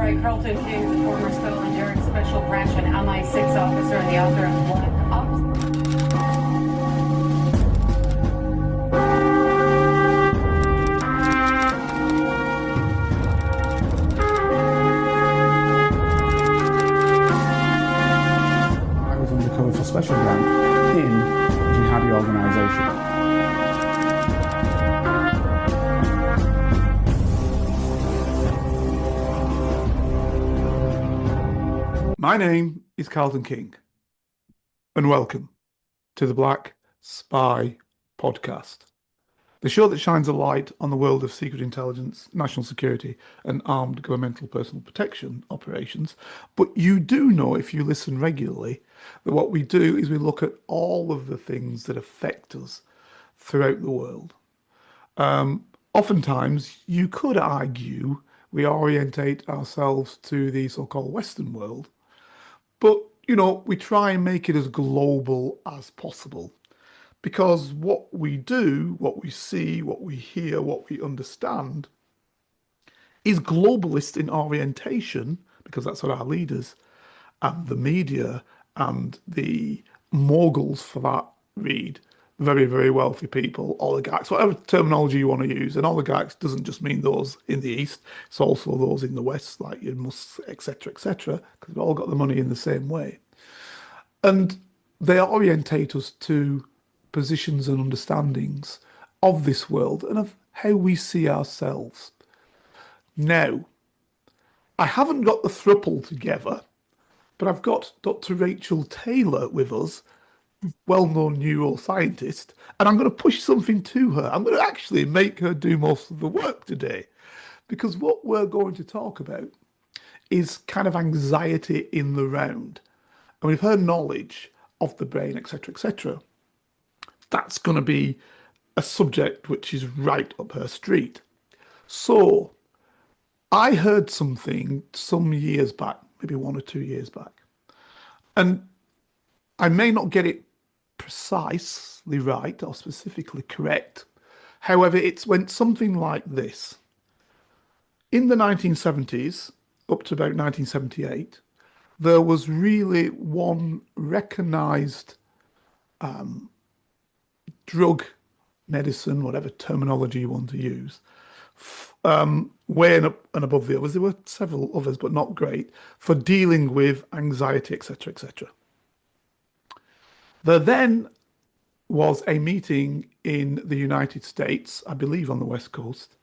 right, Carlton King is a former Scotland Yard Special Branch and MI6 officer and the author of Black Ops. I was undercover for Special Branch in a jihadi organisation. My name is Carlton King, and welcome to the Black Spy Podcast, the show that shines a light on the world of secret intelligence, national security, and armed governmental personal protection operations. But you do know, if you listen regularly, that what we do is we look at all of the things that affect us throughout the world. Oftentimes, you could argue we orientate ourselves to the so-called Western world, but, we try and make it as global as possible. Because what we do, what we see, what we hear, what we understand is globalist in orientation, because that's what our leaders and the media and the moguls for that read. Very, very wealthy people, oligarchs, whatever terminology you want to use. And oligarchs doesn't just mean those in the East, it's also those in the West, like your Musks, etc., etc., because they've all got the money in the same way. And they orientate us to positions and understandings of this world and of how we see ourselves. Now, I haven't got the thruple together, but I've got Dr. Rachel Taylor with us, well-known neuroscientist, and I'm going to push something to her. I'm going to actually make her do most of the work today, because what we're going to talk about is kind of anxiety in the round. And with her knowledge of the brain, etc., etc., that's going to be a subject which is right up her street. So I heard something some years back, maybe 1 or 2 years back, and I may not get it precisely right or specifically correct. However, it went something like this. In the 1970s, up to about 1978, there was really one recognized drug, medicine, whatever terminology you want to use, way and above the others. There were several others, but not great, for dealing with anxiety, etc., etc. There then was a meeting in the United States, I believe on the West Coast,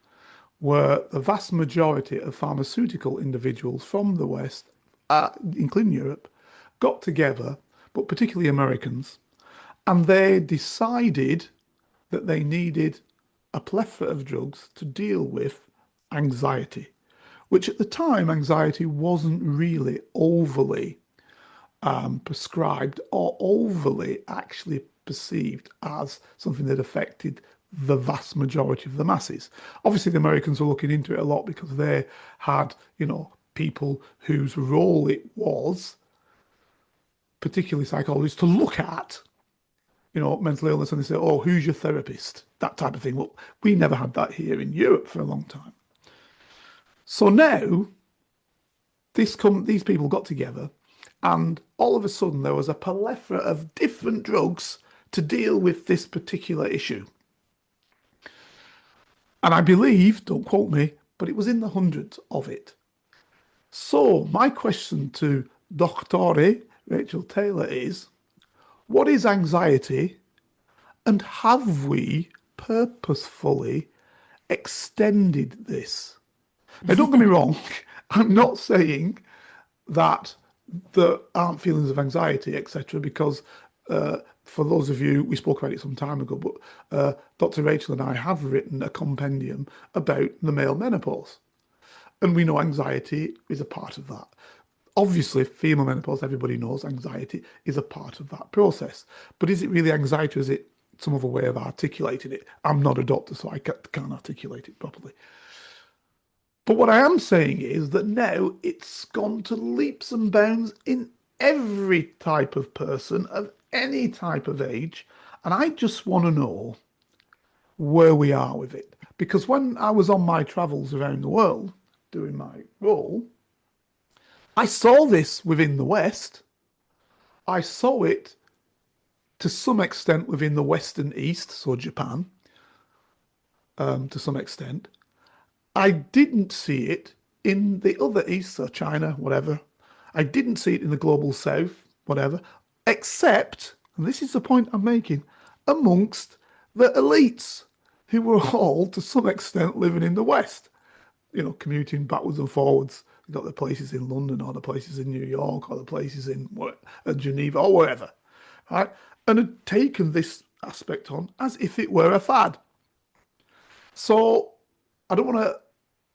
where the vast majority of pharmaceutical individuals from the West, including Europe, got together, but particularly Americans, and they decided that they needed a plethora of drugs to deal with anxiety, which at the time, anxiety wasn't really overly prescribed or overly actually perceived as something that affected the vast majority of the masses. Obviously, the Americans were looking into it a lot because they had, people whose role it was, particularly psychologists, to look at, mental illness, and they say, oh, who's your therapist? That type of thing. Well, we never had that here in Europe for a long time. So now, these people got together, and all of a sudden there was a plethora of different drugs to deal with this particular issue. And I believe, don't quote me, but it was in the hundreds of it. So my question to Dr. Rachel Taylor is, what is anxiety, and have we purposefully extended this? Now, don't get me wrong, I'm not saying that there aren't feelings of anxiety, etc., because for those of you, we spoke about it some time ago, but Dr. Rachel and I have written a compendium about the male menopause. And we know anxiety is a part of that. Obviously, female menopause, everybody knows anxiety is a part of that process. But is it really anxiety, or is it some other way of articulating it? I'm not a doctor, so I can't articulate it properly. But what I am saying is that now it's gone to leaps and bounds in every type of person of any type of age. And I just want to know where we are with it. Because when I was on my travels around the world doing my role, I saw this within the West. I saw it to some extent within the Western East, so Japan, to some extent. I didn't see it in the other East, so China, whatever. I didn't see it in the global South, whatever, except, and this is the point I'm making, amongst the elites who were all, to some extent, living in the West, commuting backwards and forwards. You got the places in London or the places in New York or the places in Geneva or wherever, right? And had taken this aspect on as if it were a fad. So I don't want to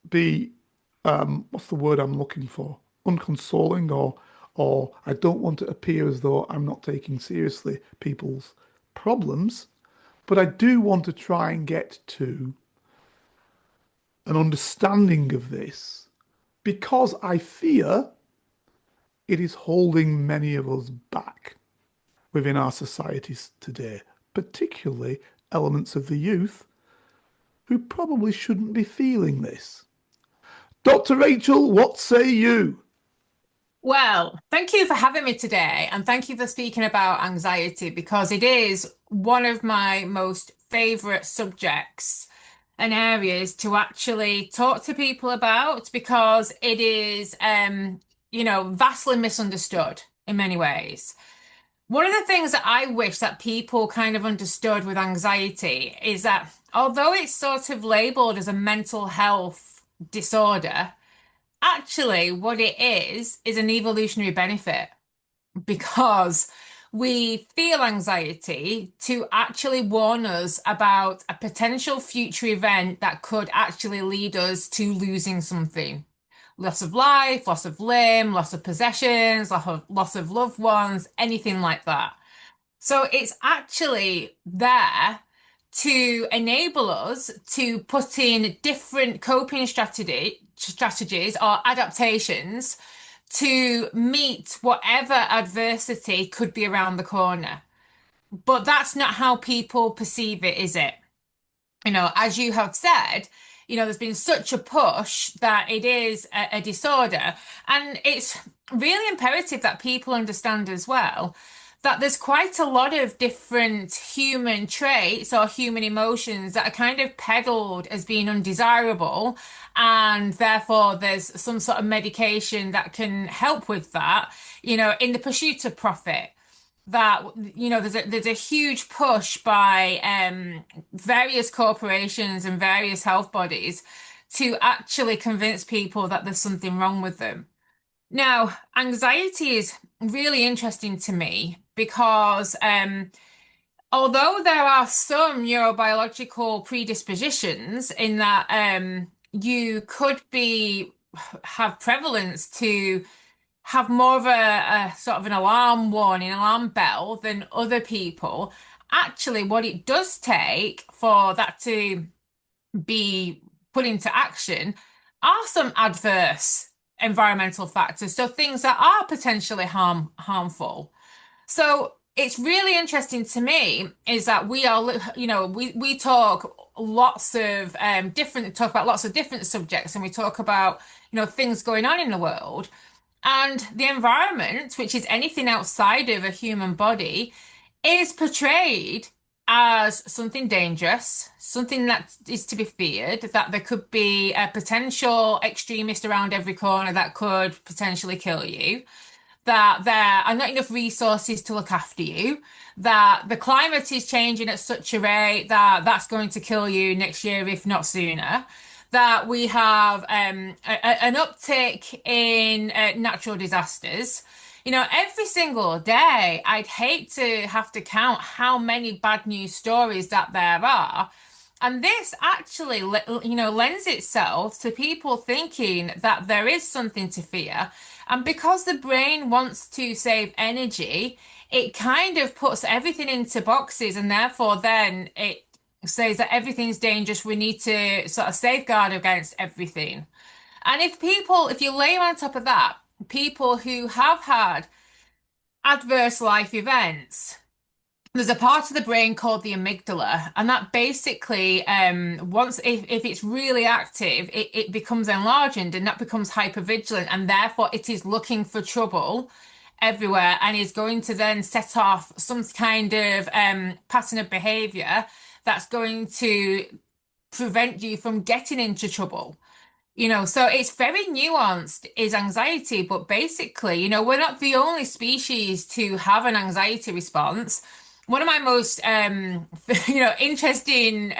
be what's the word I'm looking for? Unconsoling or I don't want to appear as though I'm not taking seriously people's problems, but I do want to try and get to an understanding of this because I fear it is holding many of us back within our societies today, particularly elements of the youth who probably shouldn't be feeling this. Dr. Rachel, what say you? Well, thank you for having me today, and thank you for speaking about anxiety because it is one of my most favorite subjects and areas to actually talk to people about because it is, vastly misunderstood in many ways. One of the things that I wish that people kind of understood with anxiety is that although it's sort of labeled as a mental health disorder, actually, what it is an evolutionary benefit because we feel anxiety to actually warn us about a potential future event that could actually lead us to losing something. Loss of life, loss of limb, loss of possessions, loss of loved ones, anything like that. So it's actually there to enable us to put in different coping strategies or adaptations to meet whatever adversity could be around the corner. But that's not how people perceive it, is it? As you have said, there's been such a push that it is a disorder. And it's really imperative that people understand as well that there's quite a lot of different human traits or human emotions that are kind of peddled as being undesirable. And therefore, there's some sort of medication that can help with that, in the pursuit of profit that there's a huge push by various corporations and various health bodies to actually convince people that there's something wrong with them. Now, anxiety is really interesting to me because although there are some neurobiological predispositions in that you could be have prevalence to have more of a sort of an alarm warning, alarm bell than other people. Actually, what it does take for that to be put into action are some adverse environmental factors. So things that are potentially harmful. So it's really interesting to me is that we are, we talk lots of talk about lots of different subjects and we talk about, things going on in the world. And the environment, which is anything outside of a human body, is portrayed as something dangerous, something that is to be feared, that there could be a potential extremist around every corner that could potentially kill you, that there are not enough resources to look after you, that the climate is changing at such a rate that that's going to kill you next year, if not sooner, that we have an uptick in natural disasters. Every single day, I'd hate to have to count how many bad news stories that there are. And this actually, lends itself to people thinking that there is something to fear. And because the brain wants to save energy, it kind of puts everything into boxes and therefore then it says that everything's dangerous. We need to sort of safeguard against everything. And if you layer on top of that, people who have had adverse life events, there's a part of the brain called the amygdala, and that basically, once if it's really active, it becomes enlarged and that becomes hypervigilant, and therefore it is looking for trouble everywhere and is going to then set off some kind of pattern of behavior that's going to prevent you from getting into trouble. So it's very nuanced, is anxiety, but basically, we're not the only species to have an anxiety response. One of my most, interesting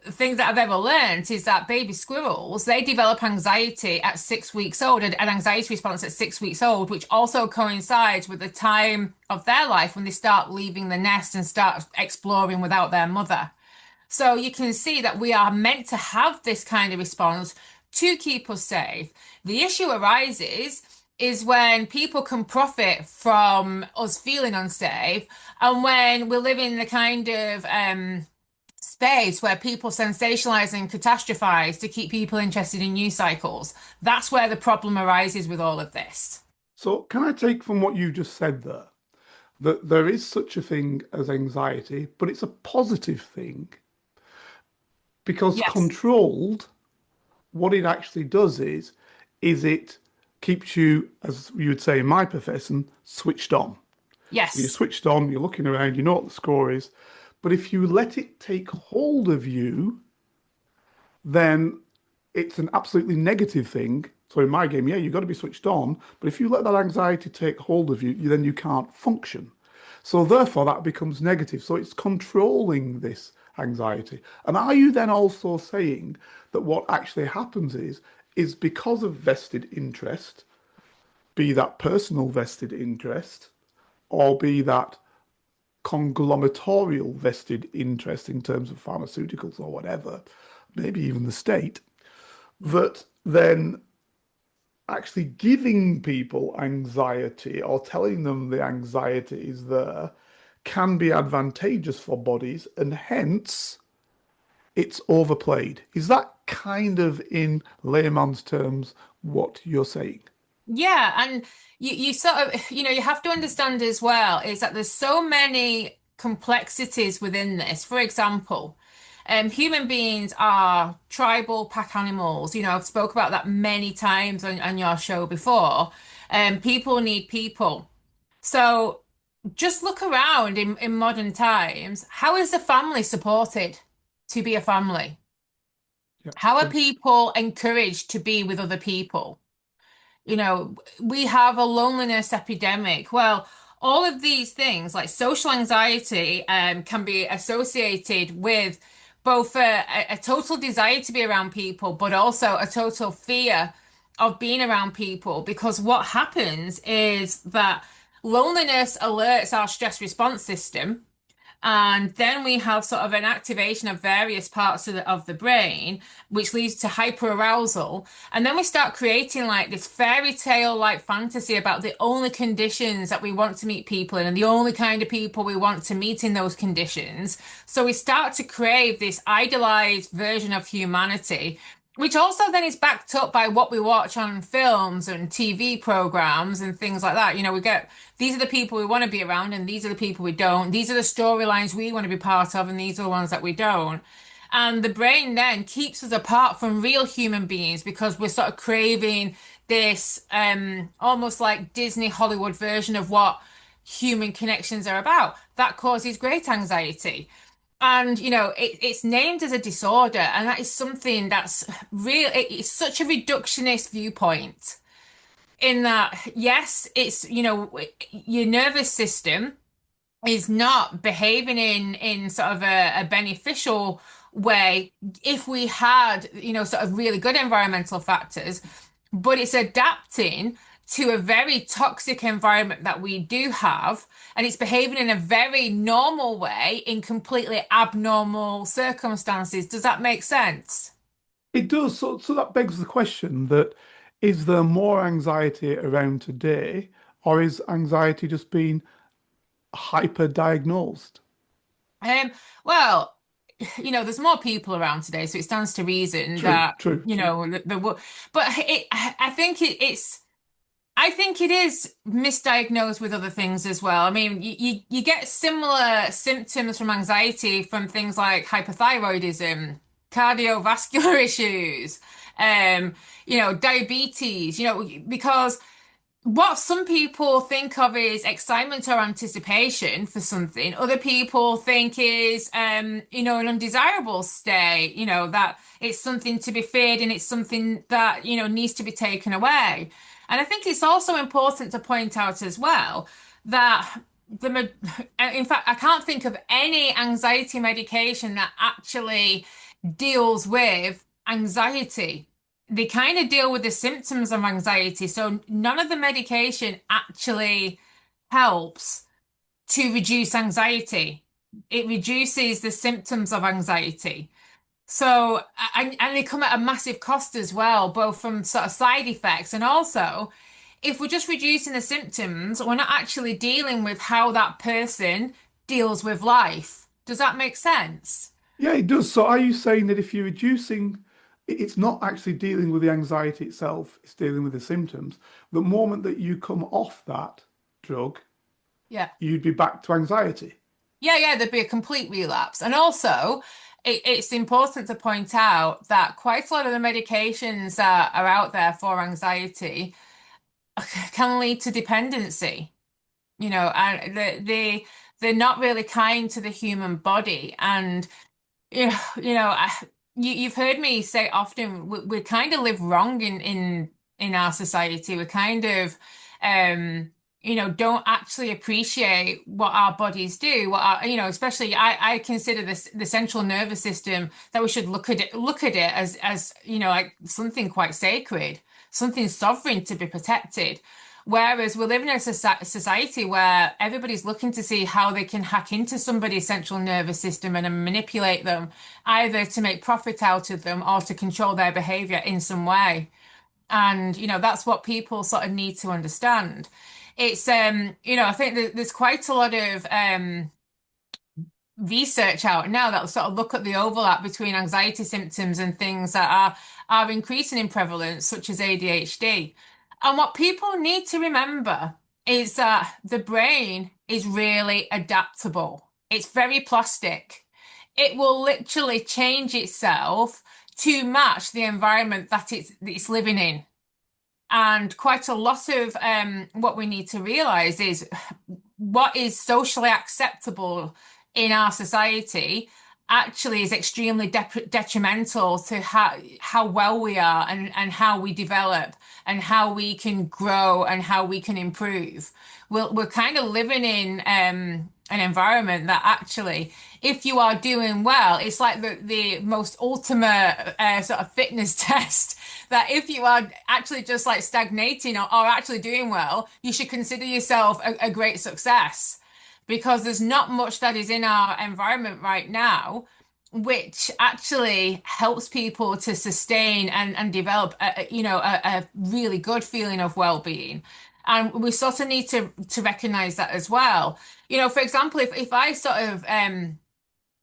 things that I've ever learned is that baby squirrels, they develop anxiety at 6 weeks old, an anxiety response at 6 weeks old, which also coincides with the time of their life when they start leaving the nest and start exploring without their mother. So you can see that we are meant to have this kind of response to keep us safe. The issue arises is when people can profit from us feeling unsafe, and when we live in the kind of space where people sensationalize and catastrophize to keep people interested in news cycles. That's where the problem arises with all of this. So, can I take from what you just said there that there is such a thing as anxiety, but it's a positive thing because Yes. controlled, what it actually does is it keeps you, as you would say in my profession, switched on. So you're Yes. switched on, you're looking around, you know what the score is. But if you let it take hold of you, then it's an absolutely negative thing. So in my game, yeah, you've got to be switched on. But if you let that anxiety take hold of you, then you can't function. So therefore, that becomes negative. So it's controlling this anxiety. And are you then also saying that what actually happens is because of vested interest, be that personal vested interest, or be that conglomeratorial vested interest in terms of pharmaceuticals or whatever, maybe even the state, that then actually giving people anxiety or telling them the anxiety is there can be advantageous for bodies and hence it's overplayed. Is that kind of in layman's terms what you're saying? Yeah, and you sort of, you have to understand as well is that there's so many complexities within this. For example, human beings are tribal pack animals. I've spoke about that many times on your show before. People need people. So just look around in modern times. How is the family supported to be a family? Yeah. How are people encouraged to be with other people? We have a loneliness epidemic. Well, all of these things, like social anxiety, can be associated with both a total desire to be around people, but also a total fear of being around people. Because what happens is that loneliness alerts our stress response system. And then we have sort of an activation of various parts of the brain, which leads to hyperarousal. And then we start creating like this fairy tale like fantasy about the only conditions that we want to meet people in and the only kind of people we want to meet in those conditions. So we start to crave this idealized version of humanity, which also then is backed up by what we watch on films and TV programs and things like that. We get these are the people we want to be around, and these are the people we don't. These are the storylines we want to be part of, and these are the ones that we don't. And the brain then keeps us apart from real human beings because we're sort of craving this almost like Disney Hollywood version of what human connections are about. That causes great anxiety. And it's named as a disorder, and that is something that's real. It's such a reductionist viewpoint in that, yes, it's your nervous system is not behaving in sort of a beneficial way if we had, sort of really good environmental factors, but it's adapting to a very toxic environment that we do have, and it's behaving in a very normal way in completely abnormal circumstances. Does that make sense? It does. So that begs the question that is there more anxiety around today, or is anxiety just being hyper-diagnosed? Um, well, there's more people around today, so it stands to reason True, that, true. but I think it's I think it is misdiagnosed with other things as well. I mean, you get similar symptoms from anxiety from things like hypothyroidism, cardiovascular issues, um, diabetes, because what some people think of is excitement or anticipation for something, other people think is, an undesirable state, that it's something to be feared and it's something that, needs to be taken away. And I think it's also important to point out as well that in fact, I can't think of any anxiety medication that actually deals with anxiety. They kind of deal with the symptoms of anxiety. So none of the medication actually helps to reduce anxiety. It reduces the symptoms of anxiety. So, and they come at a massive cost as well, both from sort of side effects and also if we're just reducing the symptoms, we're not actually dealing with how that person deals with life. Does that make sense? Yeah, it does. So are you saying that if you're reducing, it's not actually dealing with the anxiety itself, it's dealing with the symptoms. The moment that you come off that drug, Yeah. you'd be back to anxiety. Yeah, there'd be a complete relapse. And also, it's important to point out that quite a lot of the medications that are out there for anxiety can lead to dependency, and they're not really kind to the human body. And you've heard me say often we kind of live wrong in our society. We kind of don't actually appreciate what our bodies do. Especially I consider this the central nervous system that we should look at it as like something quite sacred, something sovereign to be protected. Whereas we live in a society where everybody's looking to see how they can hack into somebody's central nervous system and manipulate them, either to make profit out of them or to control their behavior in some way. And, that's what people sort of need to understand. It's, I think there's quite a lot of research out now that will sort of look at the overlap between anxiety symptoms and things that are increasing in prevalence, such as ADHD. And what people need to remember is that the brain is really adaptable. It's very plastic. It will literally change itself to match the environment that it's living in. And quite a lot of what we need to realize is what is socially acceptable in our society actually is extremely detrimental to how well we are and how we develop and how we can grow and how we can improve. We're kind of living in an environment that actually, if you are doing well, it's like the most ultimate sort of fitness test that if you are actually just like stagnating or actually doing well, you should consider yourself a great success because there's not much that is in our environment right now which actually helps people to sustain and develop a really good feeling of well-being. And we sort of need to recognize that as well. For example, if I sort of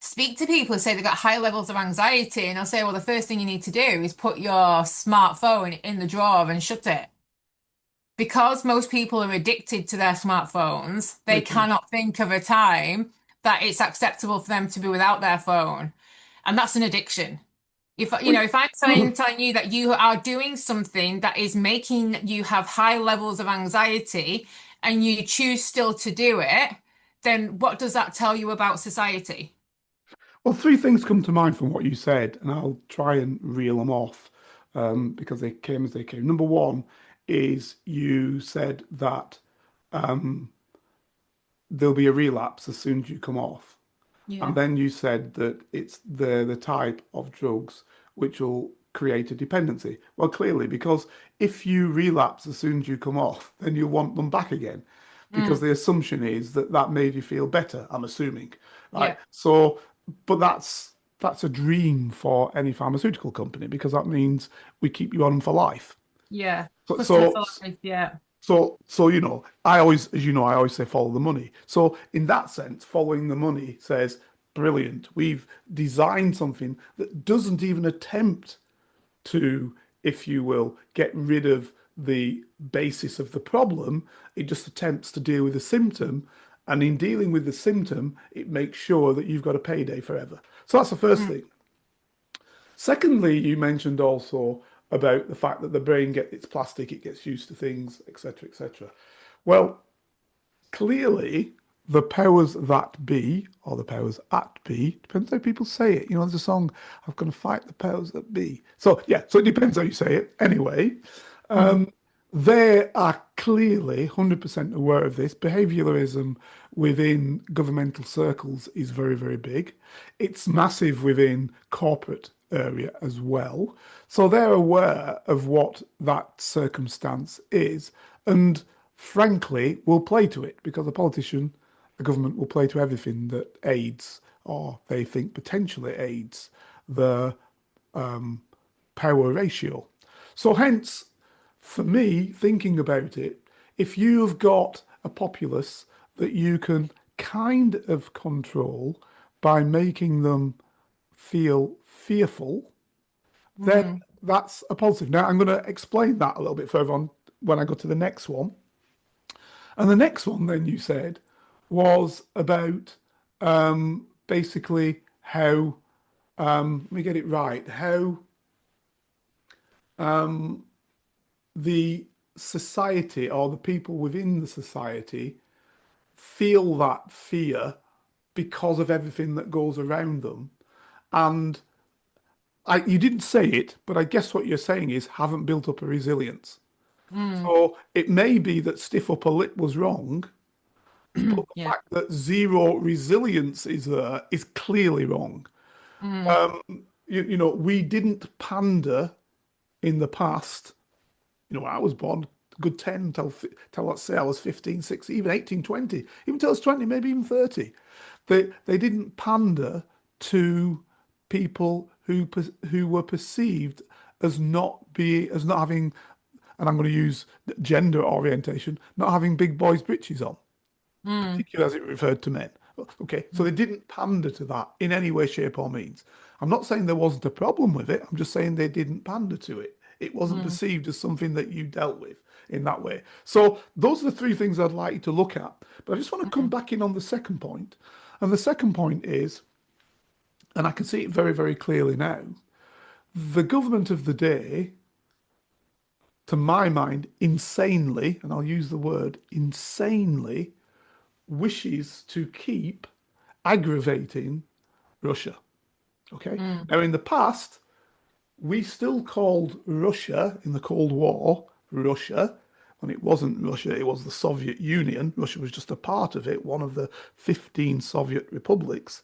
speak to people who say they've got high levels of anxiety, and I'll say, well, the first thing you need to do is put your smartphone in the drawer and shut it. Because most people are addicted to their smartphones, they Okay. cannot think of a time that it's acceptable for them to be without their phone. And that's an addiction. If I'm telling you that you are doing something that is making you have high levels of anxiety and you choose still to do it, then what does that tell you about society? Well, three things come to mind from what you said, and I'll try and reel them off because they came as they came. Number one is you said that there'll be a relapse as soon as you come off. And Yeah. then you said that it's the type of drugs which will create a dependency. Well, clearly, because if you relapse as soon as you come off, then you want them back again, because Mm, the assumption is that that made you feel better, I'm assuming, right? yeah. So, but that's a dream for any pharmaceutical company because that means we keep you on them for life. Yeah. So, Customer so for life. Yeah. so, I always, as you know, I always say follow the money. So in that sense, following the money says, brilliant. We've designed something that doesn't even attempt to, if you will, get rid of the basis of the problem. It just attempts to deal with the symptom. And in dealing with the symptom, it makes sure that you've got a payday forever. So that's the first Mm. thing. Secondly, you mentioned also about the fact that the brain gets its plastic, it gets used to things, etc., etc. Well, clearly, the powers that be, or the powers at be, depends how people say it. There's a song, I'm going to fight the powers that be. So, yeah, so it depends how you say it. Anyway, Mm. they are clearly 100% aware of this. Behavioralism within governmental circles is very, very big. It's massive within corporate area as well. So they're aware of what that circumstance is. And frankly, will play to it because a politician, a government will play to everything that aids or they think potentially aids the power ratio. So hence, for me, thinking about it, if you've got a populace that you can kind of control by making them feel fearful, then Mm. that's a positive. Now, I'm going to explain that a little bit further on when I go to the next one. And the next one, then you said, was about basically how, let me get it right, how the society or the people within the society feel that fear because of everything that goes around them. And you didn't say it, but I guess what you're saying is haven't built up a resilience. Mm. So it may be that stiff upper lip was wrong, but the Yeah. fact that zero resilience is there is clearly wrong. Mm. We didn't pander in the past. When I was born, good 10 till let's say I was 15, 16, even 18, 20, even till I was 20, maybe even 30. They didn't pander to people who were perceived as not having, and I'm going to use gender orientation, not having big boys' britches on, Mm. particularly as it referred to men. Okay, so they Mm. didn't pander to that in any way, shape, or means. I'm not saying there wasn't a problem with it. I'm just saying they didn't pander to it. It wasn't Mm. perceived as something that you dealt with in that way. So those are the three things I'd like you to look at. But I just want to come Mm. back in on the second point. And the second point is, and I can see it very, very clearly now, the government of the day, to my mind, insanely, and I'll use the word insanely, wishes to keep aggravating Russia. Okay. Mm. Now, in the past, we still called Russia in the Cold War Russia. When it wasn't Russia, it was the Soviet Union. Russia was just a part of it, one of the 15 Soviet republics.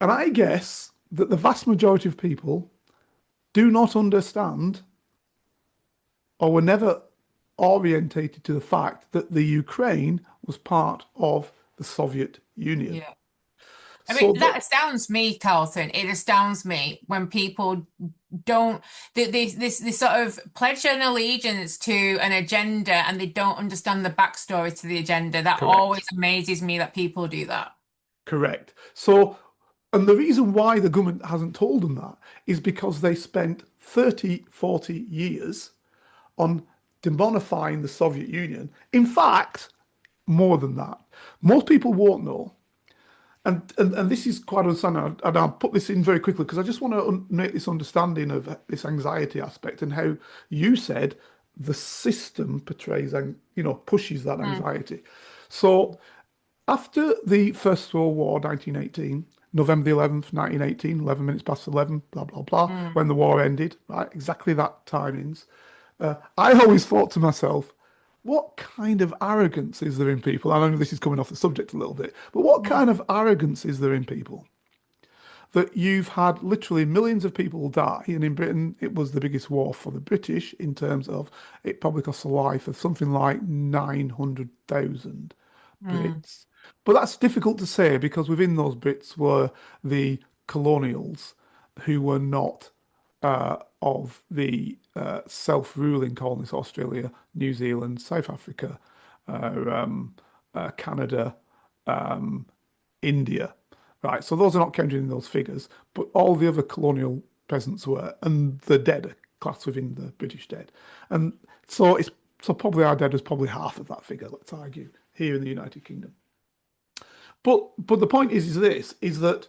And I guess that the vast majority of people do not understand or were never orientated to the fact that the Ukraine was part of the Soviet Union. Yeah. I mean, So that that, astounds me, Carlton. It astounds me when people don't, this sort of pledge an allegiance to an agenda and they don't understand the backstory to the agenda. That always correct. amazes me that people do that. Correct. So, and the reason why the government hasn't told them that is because they spent 30, 40 years on demonifying the Soviet Union. In fact, more than that. Most people won't know. And this is quite understanding, and I'll put this in very quickly because I just want to make this understanding of this anxiety aspect and how you said the system portrays and pushes that Mm. anxiety. So after the First World War, 1918, November the 11th, 1918, 11 minutes past 11, blah, blah, blah, Mm. when the war ended, right? Exactly that timings. I always thought to myself, what kind of arrogance is there in people? I know this is coming off the subject a little bit, but what Mm. kind of arrogance is there in people that you've had literally millions of people die? And in Britain, it was the biggest war for the British in terms of it probably cost the life of something like 900,000 Mm. Brits. But that's difficult to say because within those Brits were the colonials who were not of the self-ruling colonies, Australia, New Zealand, South Africa, Canada, India. Right, so those are not counted in those figures, but all the other colonial peasants were, and the dead classed within the British dead. And so probably our dead is probably half of that figure, let's argue, here in the United Kingdom. But the point is that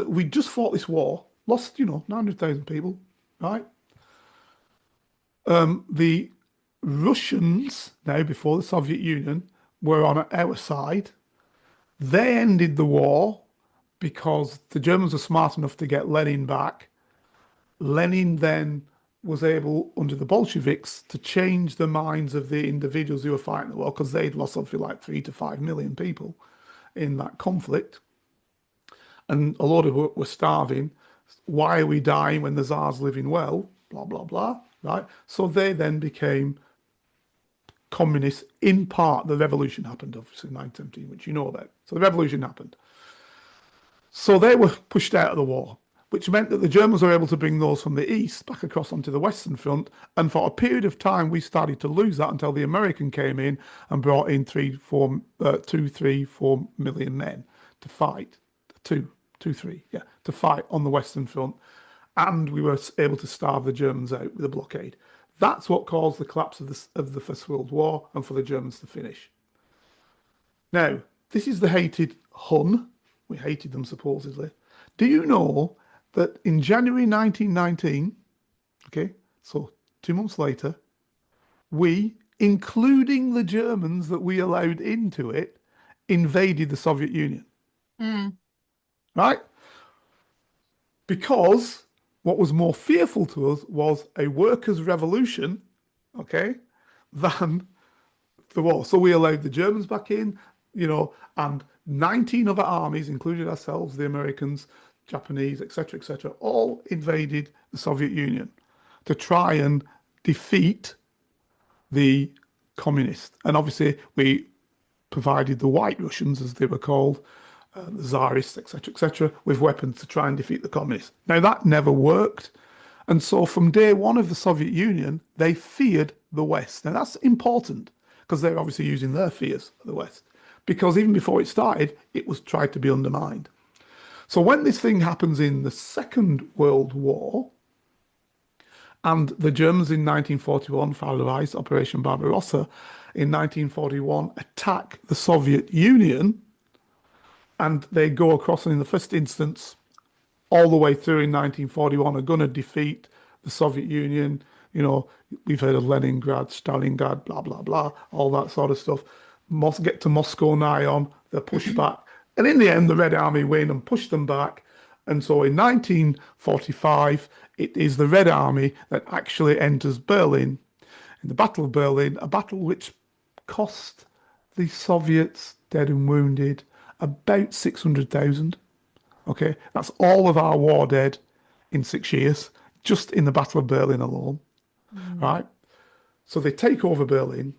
we just fought this war, lost 900,000 people, right? The Russians, now before the Soviet Union, were on our side. They ended the war because the Germans were smart enough to get Lenin back. Lenin then was able, under the Bolsheviks, to change the minds of the individuals who were fighting the war, because they'd lost something like 3 to 5 million people in that conflict. And a lot of them were starving. Why are we dying when the Tsar's living well? Blah, blah, blah, right? So they then became communists. In part, the revolution happened, obviously, in 1917, which you know about. So the revolution happened. So they were pushed out of the war, which meant that the Germans were able to bring those from the east back across onto the Western Front. And for a period of time, we started to lose that until the American came in and brought in 2, 3, 4 million men to fight. 2, 3, yeah, to fight on the Western Front. And we were able to starve the Germans out with a blockade. That's what caused the collapse of the First World War and for the Germans to finish. Now, this is the hated Hun. We hated them supposedly. Do you know that in January 1919, okay, so 2 months later, we, including the Germans that we allowed into it, invaded the Soviet Union? Right? Because what was more fearful to us was a workers' revolution, okay, than the war. So we allowed the Germans back in, and 19 other armies, including ourselves, the Americans, Japanese, etc., all invaded the Soviet Union to try and defeat the communists. And obviously, we provided the White Russians, as they were called, the Tsarists, etc., with weapons to try and defeat the communists. Now, that never worked. And so from day one of the Soviet Union, they feared the West. Now, that's important because they're obviously using their fears of the West. Because even before it started, it was tried to be undermined. So when this thing happens in the Second World War, and the Germans in 1941 finalized Operation Barbarossa, in 1941 attack the Soviet Union, and they go across, and in the first instance, all the way through in 1941, are going to defeat the Soviet Union. We've heard of Leningrad, Stalingrad, blah, blah, blah, all that sort of stuff. Get to Moscow nigh on, they're pushed back. And in the end, the Red Army win and push them back. And so in 1945, it is the Red Army that actually enters Berlin. In the Battle of Berlin, a battle which cost the Soviets, dead and wounded, about 600,000. Okay, that's all of our war dead in 6 years, just in the Battle of Berlin alone. Right? So they take over Berlin.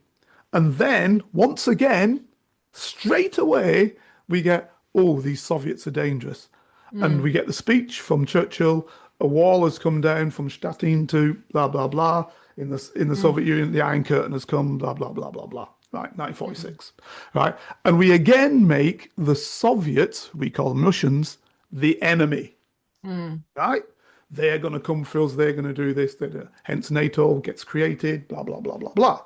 And then, once again, straight away, we get, these Soviets are dangerous. And we get the speech from Churchill, a wall has come down from Stettin to blah, blah, blah. In the Soviet Union, the Iron Curtain has come, blah, blah, blah, blah, blah. Right, 1946. Right? And we again make the Soviets, we call them Russians, the enemy. Right? They're going to come for us, they're going to do this, hence NATO gets created, blah, blah, blah, blah, blah.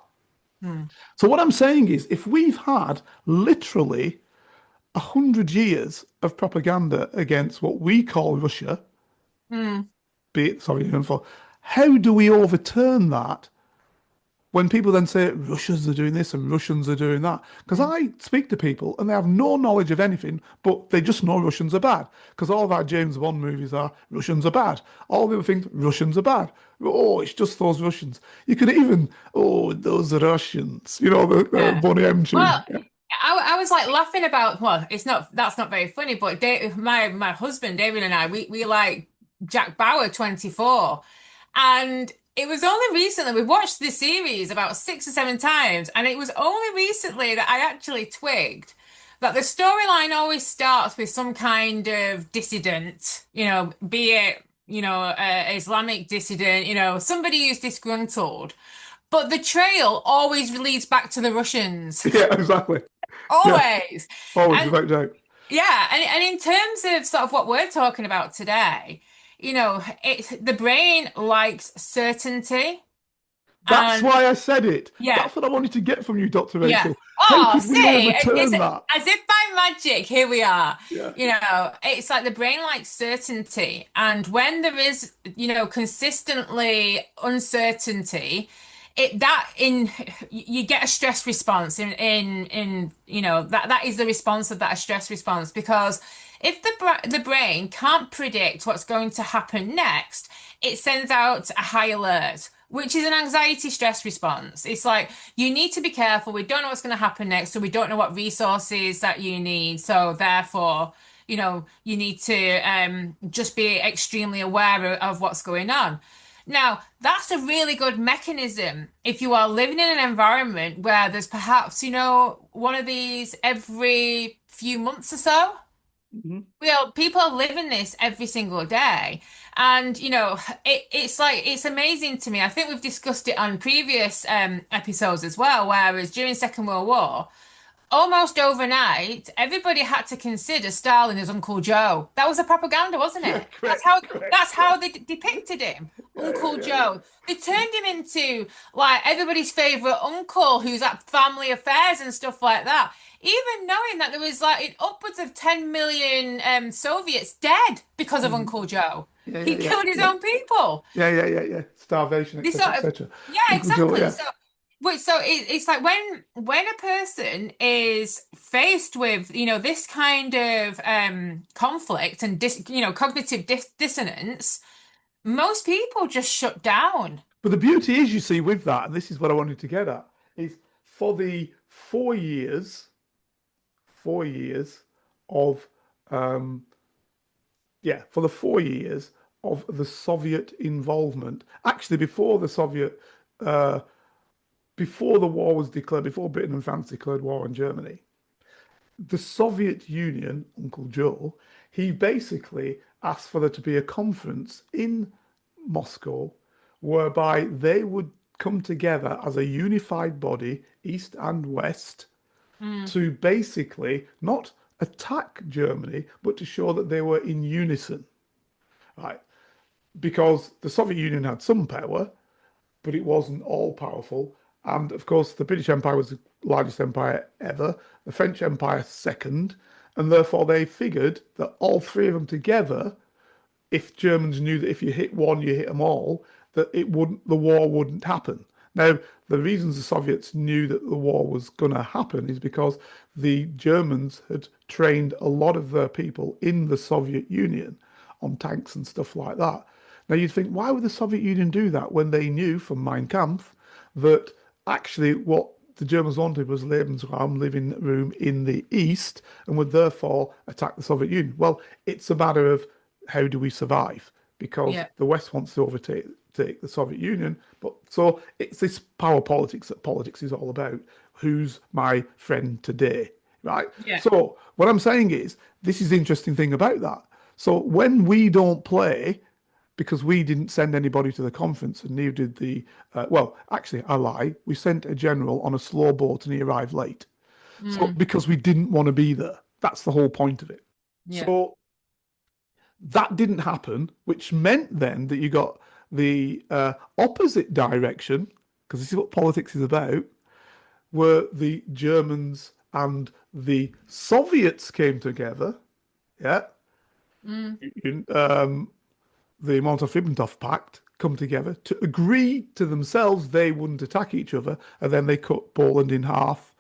So what I'm saying is, if we've had literally 100 years of propaganda against what we call Russia, be it Soviet Union, how do we overturn that when people then say Russians are doing this and Russians are doing that? Because I speak to people and they have no knowledge of anything, but they just know Russians are bad. Because all of our James Bond movies are Russians are bad. All the other things, Russians are bad. Oh, it's just those Russians. You could even, those Russians, the Bonnie M tune. Well, I was like laughing about, that's not very funny, but my husband, David, and I, we like Jack Bauer 24. And it was only recently, we watched this series about 6 or 7 times, and it was only recently that I actually twigged that the storyline always starts with some kind of dissident, be it, Islamic dissident, somebody who's disgruntled. But the trail always leads back to the Russians. Yeah, exactly. Always. Yeah. Always, without doubt. Yeah, and in terms of sort of what we're talking about today, the brain likes certainty. That's And why I said it. yeah, That's what I wanted to get from you, Dr. yeah. Rachel. How Oh, could we see, it's overturn that? as if by magic, here we are. Yeah. It's like the brain likes certainty. And when there is, consistently uncertainty, it that in you get a stress response in that is the response of that, a stress response, because if the brain can't predict what's going to happen next, it sends out a high alert, which is an anxiety stress response. It's like, you need to be careful. We don't know what's going to happen next, so we don't know what resources that you need. So therefore, you need to just be extremely aware of what's going on. Now, that's a really good mechanism if you are living in an environment where there's perhaps, one of these every few months or so. Mhm. Well, people are living this every single day. And, it's like, it's amazing to me. I think we've discussed it on previous episodes as well, whereas during Second World War, almost overnight, everybody had to consider Stalin as Uncle Joe. That was a propaganda, wasn't Yeah, it? That's correct, how correct. that's how they depicted him, Yeah, yeah, Uncle yeah, yeah. Joe. They turned him into like everybody's favorite uncle who's at family affairs and stuff like that. Even knowing that there was like upwards of 10 million Soviets dead because of Mhm. Uncle Joe. Yeah, He yeah, yeah, killed his yeah. own people. Yeah, yeah, yeah, yeah. Starvation, This etc., sort of, etc. yeah, Uncle Joe, exactly. yeah. So it's like when a person is faced with this kind of conflict and cognitive dissonance, most people just shut down. But the beauty is, you see, with that, and this is what I wanted to get at, is for the 4 years of, um, yeah, for the 4 years of the Soviet involvement, actually uh, before the war was declared, before Britain and France declared war on Germany, the Soviet Union, Uncle Joe, he basically asked for there to be a conference in Moscow whereby they would come together as a unified body, East and West, Mm, to basically not attack Germany, but to show that they were in unison, right? Because the Soviet Union had some power, but it wasn't all powerful. And of course, the British Empire was the largest empire ever, the French Empire second, and therefore they figured that all three of them together, if Germans knew that if you hit one, you hit them all, that the war wouldn't happen. Now, the reasons the Soviets knew that the war was going to happen is because the Germans had trained a lot of their people in the Soviet Union on tanks and stuff like that. Now, you'd think, why would the Soviet Union do that when they knew from Mein Kampf that actually what the Germans wanted was Lebensraum, living room in the East, and would therefore attack the Soviet Union? Well, it's a matter of how do we survive? Because yeah, the West wants to overtake the Soviet Union. But so it's this power politics that politics is all about. Who's my friend today? Right? yeah. So what I'm saying is this is the interesting thing about that. So when we don't play, because we didn't send anybody to the conference and neither did well, actually, I lie. We sent a general on a slow boat and he arrived late. So Mm, because we didn't want to be there. That's the whole point of it. yeah. So that didn't happen, which meant then that you got the opposite direction, because this is what politics is about, where the Germans and the Soviets came together, yeah, Mm, the Molotov-Ribbentrop Pact come together to agree to themselves they wouldn't attack each other, and then they cut Poland in half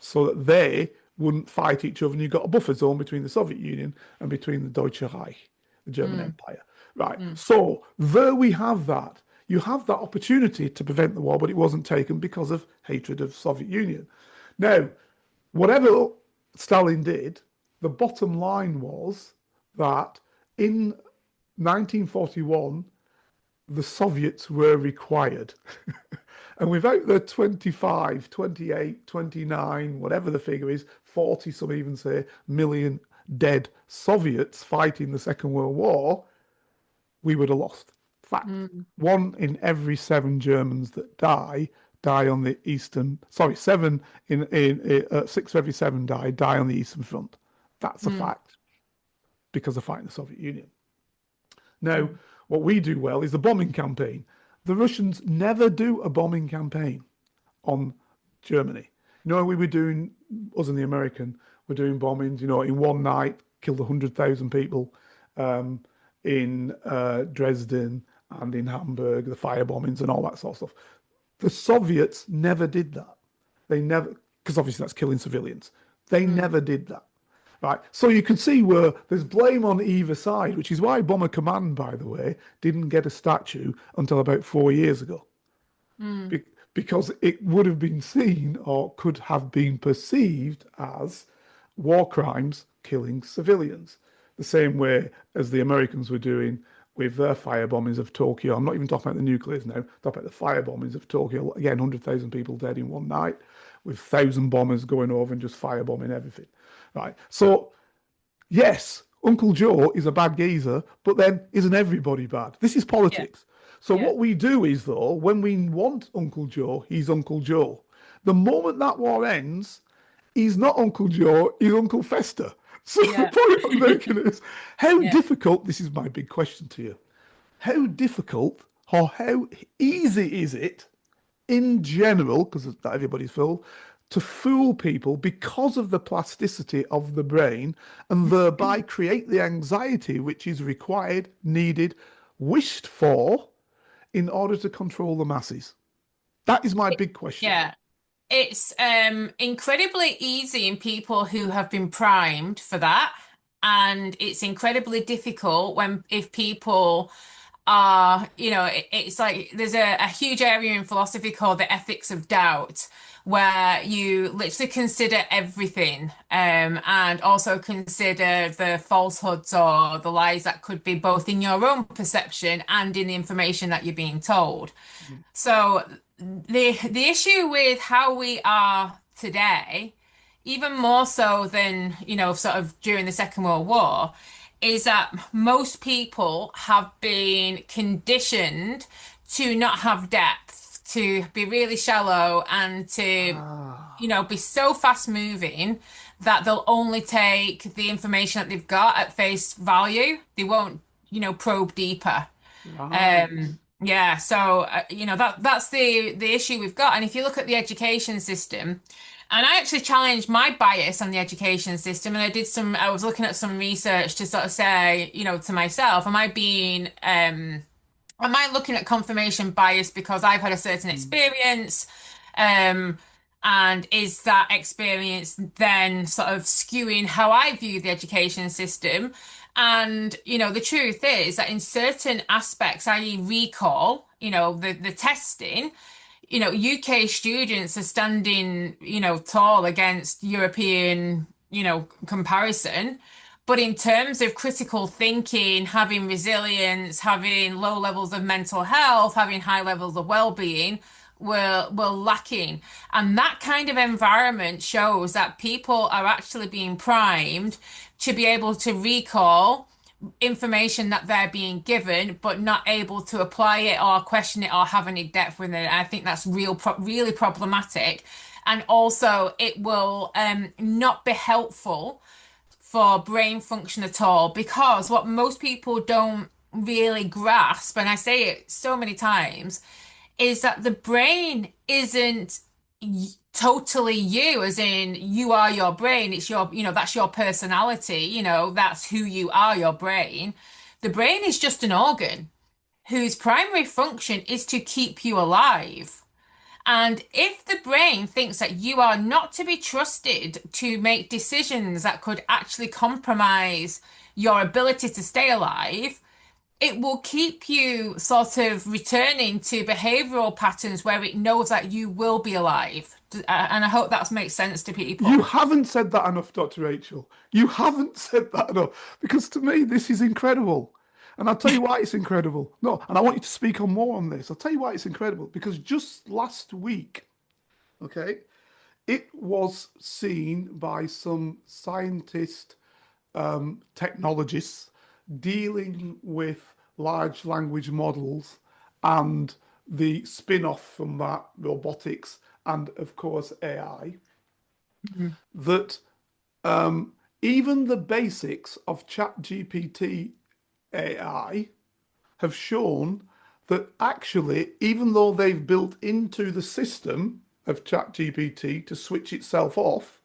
so that they wouldn't fight each other, and you got a buffer zone between the Soviet Union and between the Deutsche Reich, the German mm, Empire. Right. mm, So there we have that. You have that opportunity to prevent the war, but it wasn't taken because of hatred of Soviet Union. Now, whatever Stalin did, the bottom line was that in 1941, the Soviets were required. And without the 25, 28, 29, whatever the figure is, 40, some even say, million dead Soviets fighting the Second World War, we would have lost. Fact. mm, 1 in every 7 Germans that die on the eastern. Sorry, 6 of every 7 die on the Eastern Front. That's a mm, fact because of fighting the Soviet Union. Now, what we do well is the bombing campaign. The Russians never do a bombing campaign on Germany. We were doing, us and the American, were doing bombings, in one night, killed 100,000 people in Dresden and in Hamburg, the fire bombings and all that sort of stuff. The Soviets never did that. They never, because obviously that's killing civilians. They never did that. Right. So you can see where there's blame on either side, which is why Bomber Command, by the way, didn't get a statue until about 4 years ago. Because it would have been seen or could have been perceived as war crimes killing civilians. The same way as the Americans were doing with their fire bombings of Tokyo. I'm not even talking about the nuclears now, I'm talking about the fire bombings of Tokyo. Again, 100,000 people dead in one night, with 1,000 bombers going over and just firebombing everything. Right. So, yes, Uncle Joe is a bad geezer, but then isn't everybody bad? This is politics. So what we do is, though, when we want Uncle Joe, he's Uncle Joe. The moment that war ends, he's not Uncle Joe, he's Uncle Fester. So the point I'm making is, how difficult, this is my big question to you, how difficult or how easy is it in general, because not everybody's fooled, to fool people because of the plasticity of the brain and thereby create the anxiety which is required, needed, wished for in order to control the masses? That is my big question. Yeah. It's incredibly easy in people who have been primed for that. And it's incredibly difficult if people are, it's like there's a huge area in philosophy called the ethics of doubt, where you literally consider everything and also consider the falsehoods or the lies that could be both in your own perception and in the information that you're being told. So the issue with how we are today, even more so than, sort of during the Second World War, is that most people have been conditioned to not have depth, to be really shallow and to, be so fast moving that they'll only take the information that they've got at face value. They won't, probe deeper. Yeah, so that's the issue we've got. And if you look at the education system, and I actually challenged my bias on the education system, and I was looking at some research to sort of say, to myself, am I looking at confirmation bias because I've had a certain experience? And is that experience then sort of skewing how I view the education system? And, the truth is that in certain aspects, i.e. recall, the testing, UK students are standing, tall against European, comparison. But in terms of critical thinking, having resilience, having low levels of mental health, having high levels of well-being, we're lacking. And that kind of environment shows that people are actually being primed to be able to recall information that they're being given, but not able to apply it or question it or have any depth with it. And I think that's really problematic. And also, it will not be helpful for brain function at all, because what most people don't really grasp, and I say it so many times, is that the brain isn't totally you, as in you are your brain. It's your, that's your personality, that's who you are, your brain. The brain is just an organ whose primary function is to keep you alive. And if the brain thinks that you are not to be trusted to make decisions that could actually compromise your ability to stay alive, it will keep you sort of returning to behavioral patterns where it knows that you will be alive. And I hope that makes sense to people. You haven't said that enough, Dr. Rachel. You haven't said that enough, because to me, this is incredible. And I'll tell you why it's incredible. No, and I want you to speak on more on this. I'll tell you why it's incredible. Because just last week, okay, it was seen by some scientist technologists dealing with large language models and the spin-off from that, robotics, and of course AI, that even the basics of ChatGPT AI have shown that actually, even though they've built into the system of ChatGPT to switch itself off,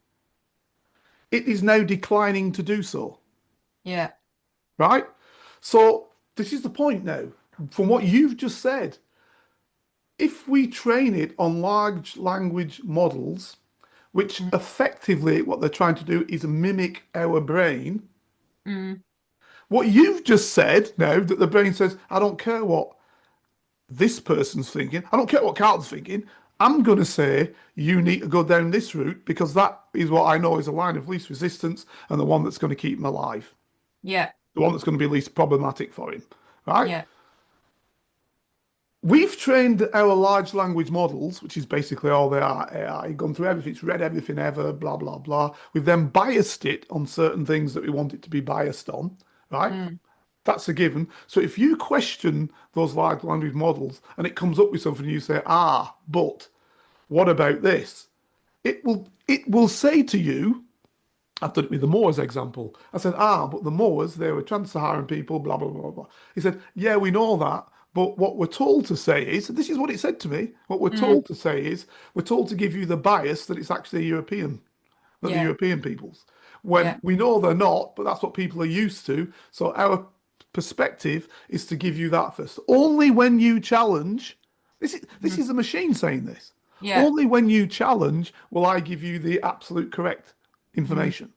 it is now declining to do so, Yeah. right? So this is the point now. From what you've just said, if we train it on large language models, which Mm. effectively what they're trying to do is mimic our brain, Mm. what you've just said now that the brain says, I don't care what this person's thinking, I don't care what Carlton's thinking, I'm going to say you need to go down this route because that is what I know is a line of least resistance and the one that's going to keep him alive, Yeah. the one that's going to be least problematic for him, right? Yeah. We've trained our large language models, which is basically all they are, AI, gone through everything, it's read everything ever, blah, blah, blah. We've then biased it on certain things that we want it to be biased on, right? Mm. That's a given. So if you question those large language models and it comes up with something, you say, ah, but what about this? It will say to you, I've done it with the Moors example. I said, ah, but the Moors, they were trans-Saharan people, blah, blah, blah, blah. He said, yeah, we know that. But what we're told to say is, this is what it said to me, what we're Mm. told to say is, we're told to give you the bias that it's actually European, that the Yeah. European peoples. When Yeah. we know they're not, but that's what people are used to. So our perspective is to give you that first. Only when you challenge, this Mm. is a machine saying this. Yeah. Only when you challenge will I give you the absolute correct Mm. information.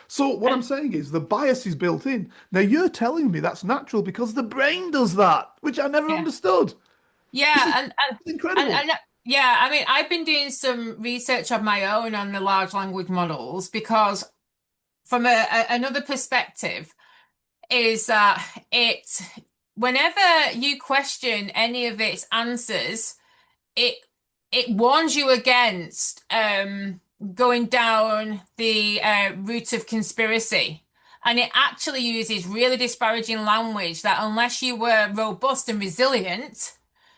So what I'm And saying is the bias is built in. Now you're telling me that's natural because the brain does that, which I never yeah. understood. This is Yeah. incredible. Yeah, I mean, I've been doing some research of my own on the large language models because from another perspective is that whenever you question any of its answers, it it warns you against going down the route of conspiracy. And it actually uses really disparaging language that unless you were robust and resilient,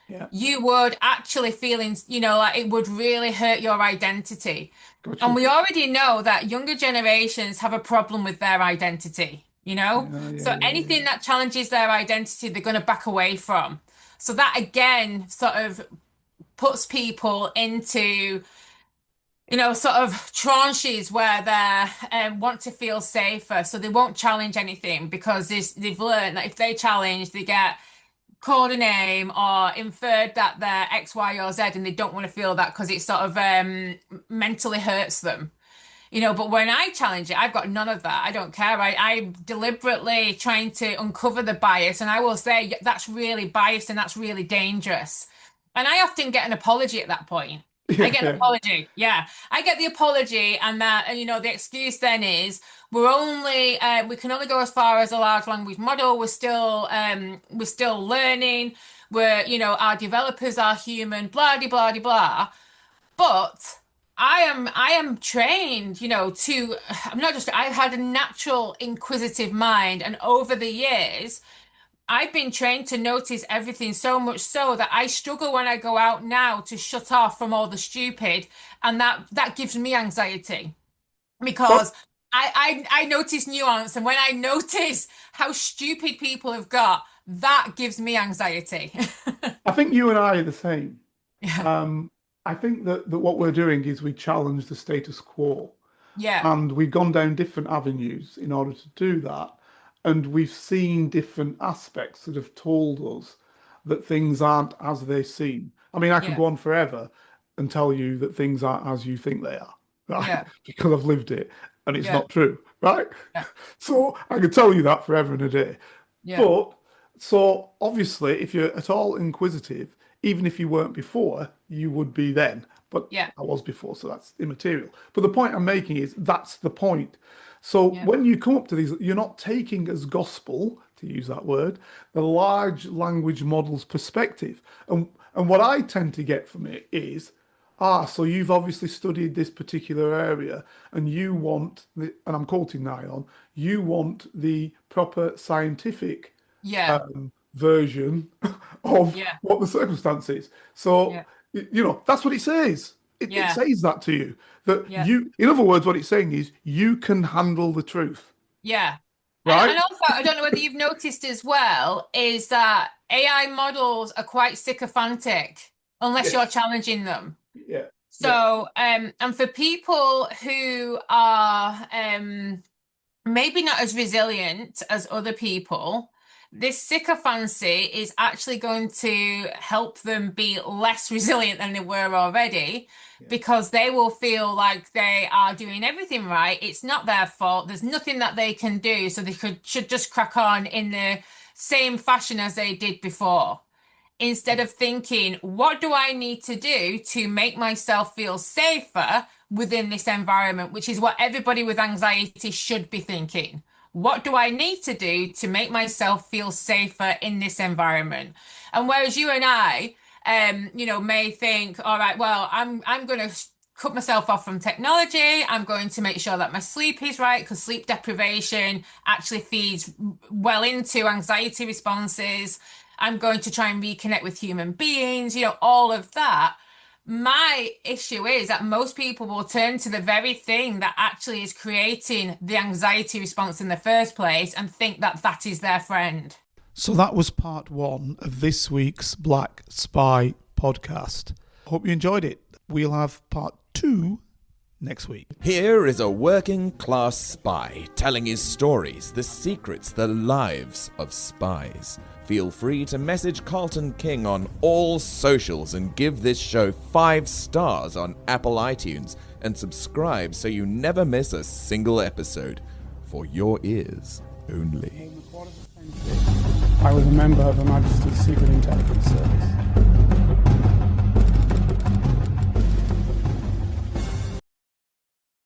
Yeah, you would actually feeling, like it would really hurt your identity. And gotcha. we already know that younger generations have a problem with their identity. Yeah, yeah, So yeah, yeah. anything that challenges their identity, they're going to back away from. So that again sort of puts people into, sort of tranches where they want to feel safer. So they won't challenge anything because they've learned that if they challenge, they get called a name or inferred that they're X, Y, or Z, and they don't want to feel that because it sort of mentally hurts them. But when I challenge it, I've got none of that. I don't care. I'm deliberately trying to uncover the bias, and I will say that's really biased and that's really dangerous. And I often get an apology at that point. I Yeah, get an yeah. apology. Yeah, I get the apology, and the excuse then is we can only go as far as a large language model. We're still learning. Our developers are human. Blah de blah de blah. But I am trained, I'm not just I've had a natural inquisitive mind, and over the years I've been trained to notice everything so much so that I struggle when I go out now to shut off from all the stupid, and that gives me anxiety Oh, because I notice nuance, and when I notice how stupid people have got, that gives me anxiety. I think you and I are the same. Yeah, Um, I think that what we're doing is we challenge the status quo. yeah, And we've gone down different avenues in order to do that. And we've seen different aspects that have told us that things aren't as they seem. I mean, I could yeah, go on forever and tell you that things aren't as you think they are, right? yeah, Because I've lived it and it's yeah, not true, right? yeah, So I could tell you that forever and a day. yeah, But so obviously, if you're at all inquisitive, even if you weren't before, you would be then. But yeah, I was before, so that's immaterial. But the point I'm making is that's the point. So yeah. when you come up to these, you're not taking as gospel, to use that word, the large language model's perspective. And what I tend to get from it is, so you've obviously studied this particular area and you want the, and I'm quoting Nyon, you want the proper scientific Yeah, version of yeah, what the circumstance is. So, yeah, that's what it says. It yeah, says that to you. That yeah, you, in other words, what it's saying is you can handle the truth, yeah. And right? also, I don't know whether you've noticed as well, is that AI models are quite sycophantic unless you're challenging them. Yeah. So, and for people who are maybe not as resilient as other people, this sycophancy is actually going to help them be less resilient than they were already, because they will feel like they are doing everything right. It's not their fault. There's nothing that they can do. So they should just crack on in the same fashion as they did before, instead of thinking, what do I need to do to make myself feel safer within this environment, which is what everybody with anxiety should be thinking. What do I need to do to make myself feel safer in this environment? And whereas you and I, may think, all right, well, I'm going to cut myself off from technology. I'm going to make sure that my sleep is right, because sleep deprivation actually feeds well into anxiety responses. I'm going to try and reconnect with human beings, all of that. My issue is that most people will turn to the very thing that actually is creating the anxiety response in the first place and think that that is their friend. So that was part 1 of this week's Black Spy podcast. Hope you enjoyed it. We'll have part 2 next week. Here is a working class spy telling his stories, the secrets, the lives of spies. Feel free to message Carlton King on all socials and give this show 5 stars on Apple iTunes and subscribe so you never miss a single episode. For your ears only. I was a member of Her Majesty's Secret Intelligence Service.